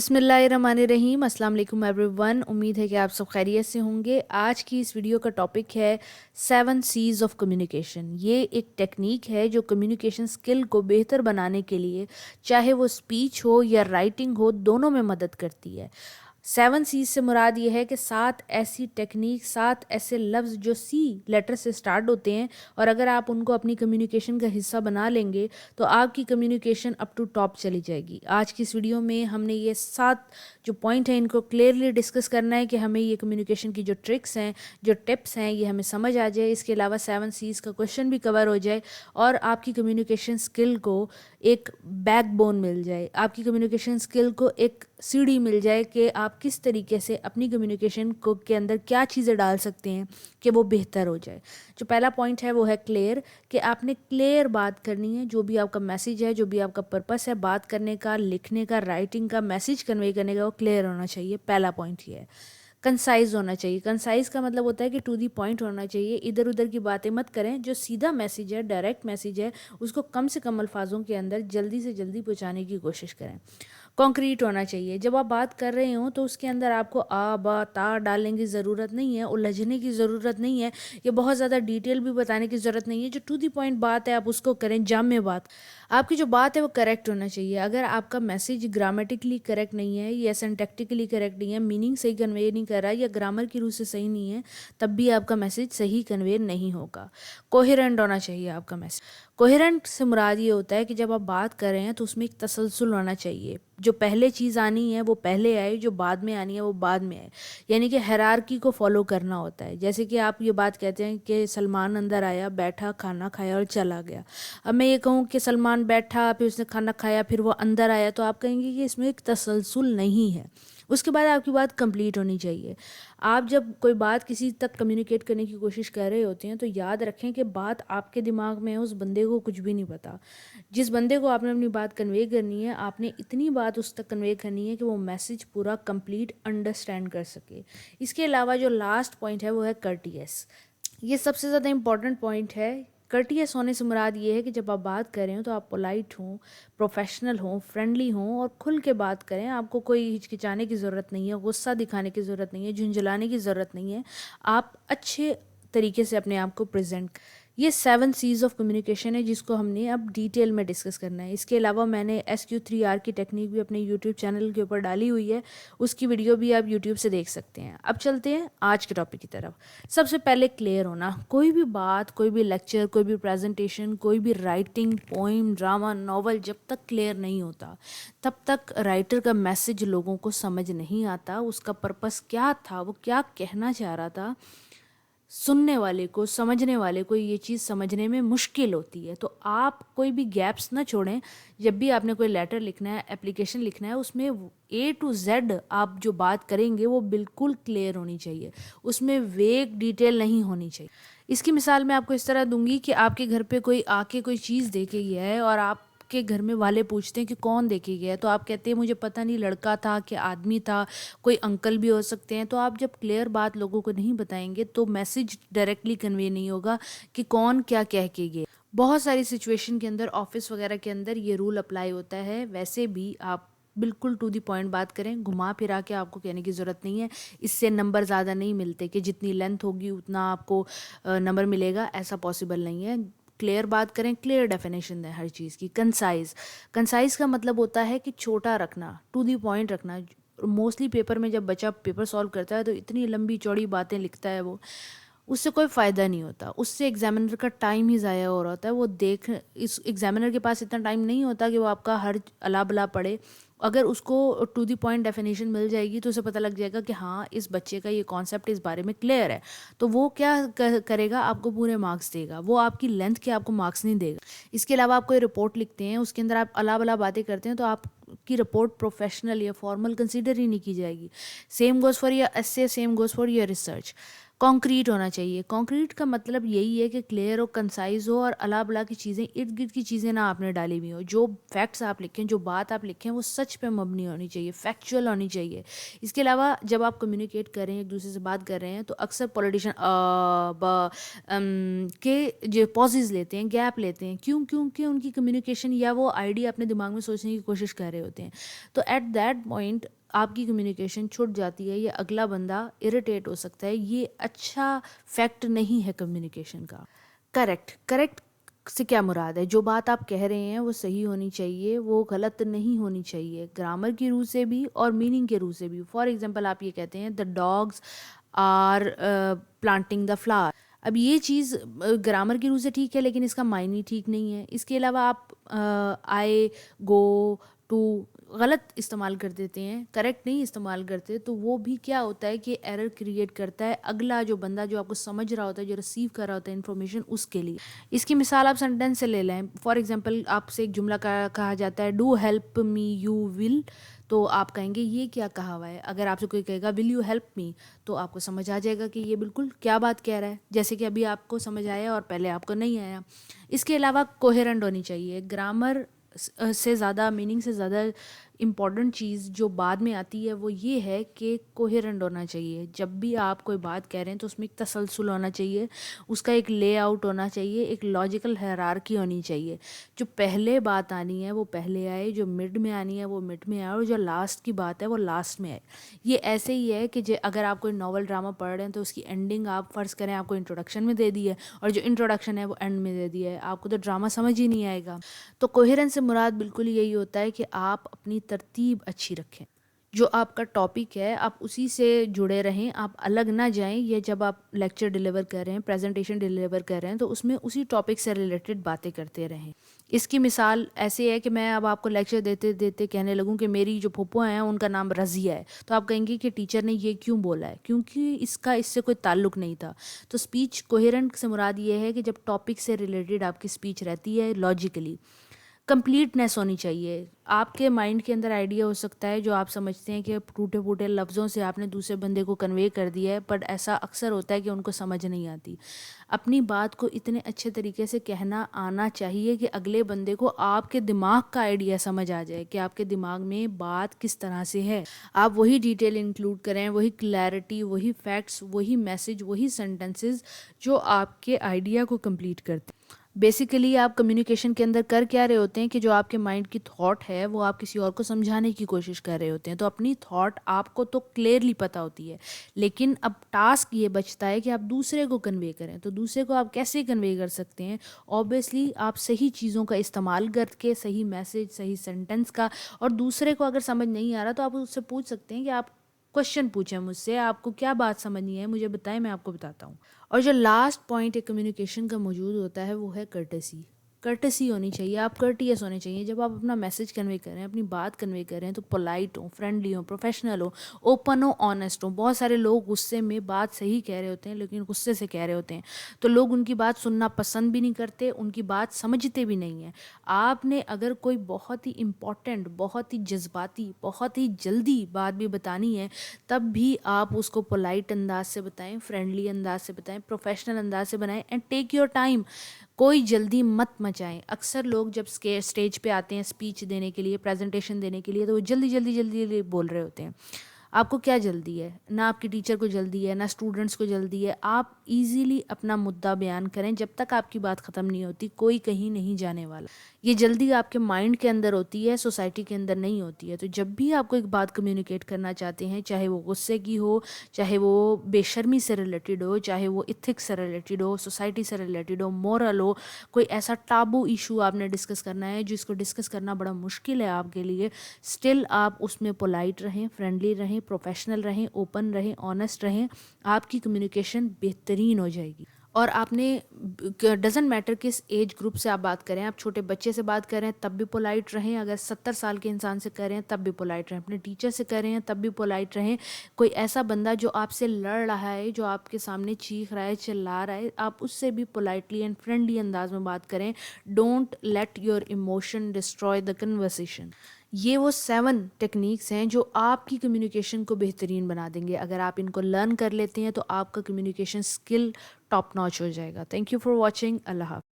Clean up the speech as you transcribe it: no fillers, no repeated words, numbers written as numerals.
बिस्मिल्लाहिर्रहमानिर्रहीम। अस्सलाम वालेकुम एवरीवन। उम्मीद है कि आप सब खैरियत से होंगे। आज की इस वीडियो का टॉपिक है 7 सीज ऑफ कम्युनिकेशन। ये एक टेक्निक है जो कम्युनिकेशन स्किल को बेहतर बनाने के लिए, चाहे वो स्पीच हो या राइटिंग हो, दोनों में मदद करती है। 7 सीज से मुराद ये है कि 7 ऐसी टेक्निक, 7 ऐसे लफ्ज़ जो सी लेटर से स्टार्ट होते हैं, और अगर आप उनको अपनी कम्युनिकेशन का हिस्सा बना लेंगे तो आपकी कम्युनिकेशन अप टू टॉप चली जाएगी। आज की इस वीडियो में हमने ये 7 जो पॉइंट हैं इनको क्लियरली डिस्कस करना है कि हमें ये कम्युनिकेशन की जो ट्रिक्स हैं, जो टिप्स हैं, ये हमें समझ आ जाए। इसके अलावा 7 सीज का क्वेश्चन भी कवर हो जाए और आपकी कम्युनिकेशन स्किल को एक बैकबोन मिल जाए, आपकी कम्युनिकेशन स्किल को एक सीढ़ी मिल जाए कि आप किस तरीके से अपनी कम्युनिकेशन को के अंदर क्या चीज़ें डाल सकते हैं कि वो बेहतर हो जाए। जो पहला पॉइंट है वो है क्लियर, कि आपने क्लियर बात करनी है। जो भी आपका मैसेज है, जो भी आपका पर्पस है बात करने का, लिखने का, राइटिंग का, मैसेज कन्वे करने का, वो क्लियर होना चाहिए। पहला पॉइंट ये है। कंसाइज होना चाहिए। कंसाइज का मतलब होता है कि टू दी पॉइंट होना चाहिए। इधर उधर की बातें मत करें। जो सीधा मैसेज है, डायरेक्ट मैसेज है, उसको कम से कम अल्फाजों के अंदर जल्दी से जल्दी पहुंचाने की कोशिश करें। कॉन्क्रीट होना चाहिए। जब आप बात कर रहे हो तो उसके अंदर आपको आ बा ता डालने की ज़रूरत नहीं है, उलझने की ज़रूरत नहीं है, या बहुत ज़्यादा डिटेल भी बताने की ज़रूरत नहीं है। जो टू दी पॉइंट बात है आप उसको करें, जामे बात। आपकी जो बात है वो करेक्ट होना चाहिए। अगर आपका मैसेज ग्रामेटिकली करेक्ट नहीं है या सिंटैक्टिकली करेक्ट नहीं है, मीनिंग सही कन्वे नहीं कर रहा या ग्रामर की रूह से सही नहीं है, तब भी आपका मैसेज सही कन्वे नहीं होगा। कोहेरेंट होना चाहिए आपका मैसेज। कोहेरेंट से मुराद ये होता है कि जब आप बात कर रहे हैं तो उसमें एक तसलसल होना चाहिए। जो पहले चीज़ आनी है वो पहले आए, जो बाद में आनी है वो बाद में आए, यानी कि हायरार्की को फॉलो करना होता है। जैसे कि आप ये बात कहते हैं कि सलमान अंदर आया, बैठा, खाना खाया और चला गया। अब मैं ये कहूँ कि सलमान बैठा, फिर उसने खाना खाया, फिर वो अंदर आया, तो आप कहेंगे कि इसमें एक तसलसल नहीं है। उसके बाद आपकी बात कंप्लीट होनी चाहिए। आप जब कोई बात किसी तक कम्युनिकेट करने की कोशिश कर रहे होते हैं तो याद रखें कि बात आपके दिमाग में है, उस बंदे को कुछ भी नहीं पता। जिस बंदे को आपने अपनी बात कन्वे करनी है, आपने इतनी बात उस तक कन्वे करनी है कि वो मैसेज पूरा कंप्लीट अंडरस्टैंड कर सके। इसके अलावा जो लास्ट पॉइंट है वो है कर्टियस। ये सबसे ज़्यादा इम्पॉर्टेंट पॉइंट है। कर्टियस होने से मुराद ये है कि जब आप बात करें हो तो आप पोलाइट हों, प्रोफेशनल हों, फ्रेंडली हों और खुल के बात करें। आपको कोई हिचकिचाने की ज़रूरत नहीं है, गुस्सा दिखाने की ज़रूरत नहीं है, झुंझलाने की ज़रूरत नहीं है। आप अच्छे तरीके से अपने आप को प्रेजेंट। ये 7 सीज ऑफ कम्युनिकेशन है जिसको हमने अब डिटेल में डिस्कस करना है। इसके अलावा मैंने SQ3R की टेक्निक भी अपने यूट्यूब चैनल के ऊपर डाली हुई है, उसकी वीडियो भी आप यूट्यूब से देख सकते हैं। अब चलते हैं आज के टॉपिक की तरफ। सबसे पहले क्लियर होना। कोई भी बात, कोई भी लेक्चर, कोई भी प्रेजेंटेशन, कोई भी राइटिंग, पोइम, ड्रामा, नॉवल जब तक क्लियर नहीं होता तब तक राइटर का मैसेज लोगों को समझ नहीं आता। उसका पर्पस क्या था, वो क्या कहना चाह रहा था, सुनने वाले को, समझने वाले को ये चीज़ समझने में मुश्किल होती है। तो आप कोई भी गैप्स ना छोड़ें। जब भी आपने कोई लेटर लिखना है, एप्लीकेशन लिखना है, उसमें A to Z आप जो बात करेंगे वो बिल्कुल क्लियर होनी चाहिए। उसमें वेग डिटेल नहीं होनी चाहिए। इसकी मिसाल मैं आपको इस तरह दूंगी कि आपके घर पे कोई आके कोई चीज़ दे के गया है और आप के घर में वाले पूछते हैं कि कौन देके गया है, तो आप कहते हैं मुझे पता नहीं, लड़का था कि आदमी था, कोई अंकल भी हो सकते हैं। तो आप जब क्लियर बात लोगों को नहीं बताएंगे तो मैसेज डायरेक्टली कन्वे नहीं होगा कि कौन क्या कह के गया। बहुत सारी सिचुएशन के अंदर, ऑफिस वगैरह के अंदर ये रूल अप्लाई होता है। वैसे भी आप बिल्कुल टू दी पॉइंट बात करें, घुमा फिरा के आपको कहने की ज़रूरत नहीं है। इससे नंबर ज़्यादा नहीं मिलते कि जितनी लेंथ होगी उतना आपको नंबर मिलेगा, ऐसा पॉसिबल नहीं है। क्लियर बात करें, क्लियर डेफिनेशन दें हर चीज़ की। कंसाइज। कंसाइज का मतलब होता है कि छोटा रखना, टू दी पॉइंट रखना। मोस्टली पेपर में जब बच्चा पेपर सॉल्व करता है तो इतनी लंबी चौड़ी बातें लिखता है, वो उससे कोई फ़ायदा नहीं होता। उससे एग्जामिनर का टाइम ही ज़ाया हो रहा होता है। वो देख, इस एग्जामिनर के पास इतना टाइम नहीं होता कि वो आपका हर अला बला पढ़े। अगर उसको टू दी पॉइंट डेफिनेशन मिल जाएगी तो उसे पता लग जाएगा कि हाँ, इस बच्चे का ये कॉन्सेप्ट इस बारे में क्लियर है, तो वो क्या करेगा, आपको पूरे मार्क्स देगा। वो आपकी लेंथ के आपको मार्क्स नहीं देगा। इसके अलावा आप कोई रिपोर्ट लिखते हैं, उसके अंदर आप अला बला बातें करते हैं, तो आपकी रिपोर्ट प्रोफेशनल या फॉर्मल कंसीडर ही नहीं की जाएगी। Same goes for your essay, same goes for your research. Concrete होना चाहिए। कॉन्क्रीट का मतलब यही है कि क्लियर हो, कंसाइज हो और अला बला की चीज़ें, इर्द गिर्द की चीज़ें ना आपने डाली हुई हो। जो फैक्ट्स आप लिखें, जो बात आप लिखें, वो सच पे मबनी होनी चाहिए, फैक्चुअल होनी चाहिए। इसके अलावा जब आप कम्युनिकेट कर रहे हैं, एक दूसरे से बात कर रहे हैं, तो अक्सर पॉलिटिशियन के जो पॉजेज लेते हैं, गैप लेते हैं। क्योंकि उनकी कम्युनिकेशन या वो आइडिया अपने दिमाग में सोचने की कोशिश कर रहे رہے ہوتے ہیں. تو ایٹ دیٹ پوائنٹ آپ کی کمیونیکیشن چھٹ جاتی ہے یا اگلا بندہ اریٹیٹ ہو سکتا ہے. یہ اچھا فیکٹ نہیں ہے کمیونیکیشن کا. کریکٹ سے کیا مراد ہے؟ جو بات آپ کہہ رہے ہیں وہ صحیح ہونی چاہیے, وہ غلط نہیں ہونی چاہیے, گرامر کی روح سے بھی اور میننگ کے روح سے بھی. فار ایگزامپل آپ یہ کہتے ہیں the dogs are planting the flower. اب یہ چیز گرامر کی روح سے ٹھیک ہے لیکن اس کا معنی ٹھیک نہیں ہے. اس کے علاوہ آپ آئے, گو, ٹو غلط استعمال کر دیتے ہیں, کریکٹ نہیں استعمال کرتے, تو وہ بھی کیا ہوتا ہے کہ ایرر کریٹ کرتا ہے اگلا جو بندہ جو آپ کو سمجھ رہا ہوتا ہے, جو ریسیو کر رہا ہوتا ہے انفارمیشن, اس کے لیے. اس کی مثال آپ سینٹینس سے لے لیں. فار ایگزامپل آپ سے ایک جملہ کہا جاتا ہے do help me you will, تو آپ کہیں گے یہ کیا کہا ہوا ہے. اگر آپ سے کوئی کہے گا ول یو ہیلپ می, تو آپ کو سمجھ آ جائے گا کہ یہ بالکل کیا بات کہہ رہا ہے, جیسے کہ ابھی آپ کو سمجھ آیا اور پہلے آپ کو نہیں آیا. اس کے علاوہ کوہیرنٹ ہونی چاہیے. گرامر سے زیادہ, میننگ سے زیادہ امپورٹنٹ چیز جو بعد میں آتی ہے وہ یہ ہے کہ کوہیرنٹ ہونا چاہیے. جب بھی آپ کوئی بات کہہ رہے ہیں تو اس میں ایک تسلسل ہونا چاہیے, اس کا ایک لے آؤٹ ہونا چاہیے, ایک لاجیکل ہیرارکی ہونی چاہیے. جو پہلے بات آنی ہے وہ پہلے آئے, جو مڈ میں آنی ہے وہ مڈ میں آئے, اور جو لاسٹ کی بات ہے وہ لاسٹ میں آئے. یہ ایسے ہی ہے کہ اگر آپ کوئی ناول ڈرامہ پڑھ رہے ہیں تو اس کی اینڈنگ آپ فرض کریں آپ کو انٹروڈکشن میں دے دی ہے, اور جو انٹروڈکشن ہے وہ اینڈ میں دے دیا ہے, آپ کو تو ڈرامہ سمجھ ہی نہیں آئے گا. تو کوہیرنس سے مراد بالکل یہی ہوتا ہے کہ آپ اپنی ترتیب اچھی رکھیں. جو آپ کا ٹاپک ہے آپ اسی سے جڑے رہیں, آپ الگ نہ جائیں. یا جب آپ لیکچر ڈیلیور کر رہے ہیں, پریزنٹیشن ڈیلیور کر رہے ہیں, تو اس میں اسی ٹاپک سے ریلیٹڈ باتیں کرتے رہیں. اس کی مثال ایسے ہے کہ میں اب آپ کو لیکچر دیتے دیتے کہنے لگوں کہ میری جو پھپھو ہیں ان کا نام رضیہ ہے, تو آپ کہیں گے کہ ٹیچر نے یہ کیوں بولا ہے, کیونکہ اس سے کوئی تعلق نہیں تھا. تو اسپیچ کوہیرنٹ سے مراد یہ ہے کہ جب ٹاپک سے ریلیٹڈ آپ کی اسپیچ رہتی ہے, لاجیکلی کمپلیٹنیس ہونی چاہیے. آپ کے مائنڈ کے اندر آئیڈیا ہو سکتا ہے جو آپ سمجھتے ہیں کہ ٹوٹے پھوٹے لفظوں سے آپ نے دوسرے بندے کو کنوے کر دیا ہے, بٹ ایسا اکثر ہوتا ہے کہ ان کو سمجھ نہیں آتی. اپنی بات کو اتنے اچھے طریقے سے کہنا آنا چاہیے کہ اگلے بندے کو آپ کے دماغ کا آئیڈیا سمجھ آ جائے کہ آپ کے دماغ میں بات کس طرح سے ہے. آپ وہی ڈیٹیل انکلوڈ کریں, وہی کلیئرٹی, وہی فیکٹس, وہی میسج, وہی سینٹنسز جو آپ کے آئیڈیا کو کمپلیٹ کرتے ہیں. بیسیکلی آپ کمیونیکیشن کے اندر کر کیا رہے ہوتے ہیں کہ جو آپ کے مائنڈ کی تھاٹ ہے وہ آپ کسی اور کو سمجھانے کی کوشش کر رہے ہوتے ہیں. تو اپنی تھاٹ آپ کو تو کلیئرلی پتہ ہوتی ہے, لیکن اب ٹاسک یہ بچتا ہے کہ آپ دوسرے کو کنوے کریں. تو دوسرے کو آپ کیسے کنوے کر سکتے ہیں؟ اوبیسلی آپ صحیح چیزوں کا استعمال کر کے, صحیح میسج, صحیح سینٹنس کا. اور دوسرے کو اگر سمجھ نہیں آ رہا تو آپ اس سے پوچھ سکتے ہیں کہ آپ کوشچن پوچھیں مجھ سے, آپ کو کیا بات سمجھنی ہے مجھے بتائیں, میں آپ کو بتاتا ہوں. اور جو لاسٹ پوائنٹ ایک کمیونیکیشن کا موجود ہوتا ہے وہ ہے کرٹسی ہونی چاہیے. آپ کرٹیس ہونے چاہیے. جب آپ اپنا میسج کنوے کریں, اپنی بات کنوے کریں, تو پولائٹ ہوں, فرینڈلی ہوں, پروفیشنل ہوں, اوپن ہوں, آنیسٹ ہوں. بہت سارے لوگ غصے میں بات صحیح کہہ رہے ہوتے ہیں لیکن غصے سے کہہ رہے ہوتے ہیں, تو لوگ ان کی بات سننا پسند بھی نہیں کرتے, ان کی بات سمجھتے بھی نہیں ہیں. آپ نے اگر کوئی بہت ہی امپورٹنٹ, بہت ہی جذباتی, بہت ہی جلدی بات بھی بتانی ہے, تب بھی آپ اس کو پولائٹ انداز سے بتائیں, فرینڈلی انداز سے بتائیں, پروفیشنل انداز سے بنائیں, اینڈ ٹیک یور ٹائم. کوئی جلدی مت مچائیں. اکثر لوگ جب اسٹیج پہ آتے ہیں اسپیچ دینے کے لیے, پریزنٹیشن دینے کے لیے, تو وہ جلدی بول رہے ہوتے ہیں. آپ کو کیا جلدی ہے؟ نہ آپ کی ٹیچر کو جلدی ہے, نہ اسٹوڈنٹس کو جلدی ہے. آپ ایزیلی اپنا مدعا بیان کریں, جب تک آپ کی بات ختم نہیں ہوتی کوئی کہیں نہیں جانے والا. یہ جلدی آپ کے مائنڈ کے اندر ہوتی ہے, سوسائٹی کے اندر نہیں ہوتی ہے. تو جب بھی آپ کو ایک بات کمیونیکیٹ کرنا چاہتے ہیں, چاہے وہ غصے کی ہو, چاہے وہ بے شرمی سے ریلیٹڈ ہو, چاہے وہ ایتھکس سے ریلیٹڈ ہو, سوسائٹی سے ریلیٹڈ ہو, مورل ہو, کوئی ایسا ٹابو ایشو آپ نے ڈسکس کرنا ہے جس کو ڈسکس کرنا بڑا مشکل ہے آپ کے لیے, اسٹل آپ اس میں پولائٹ رہیں, فرینڈلی رہیں, پروفیشنل رہیں, اوپن رہیں, آنیسٹ رہیں. آپ کی کمیونیکیشن بہترین ہو جائے گی. اور آپ نے ڈزنٹ میٹر کس ایج گروپ سے آپ بات کریں, آپ چھوٹے بچے سے بات کریں تب بھی پولائٹ رہیں, اگر 70 سال کے انسان سے کریں تب بھی پولائٹ رہیں, اپنے ٹیچر سے کریں تب بھی پولائٹ رہیں. کوئی ایسا بندہ جو آپ سے لڑ رہا ہے, جو آپ کے سامنے چیخ رہا ہے, چلا رہا ہے, آپ اس سے بھی پولائٹلی اینڈ فرینڈلی انداز میں بات کریں. Don't let your emotion destroy the conversation. یہ وہ 7 ٹیکنیکس ہیں جو آپ کی کمیونیکیشن کو بہترین بنا دیں گے. اگر آپ ان کو لرن کر لیتے ہیں تو آپ کا کمیونیکیشن اسکل ٹاپ ناچ ہو جائے گا. Thank you for watching. اللہ حافظ.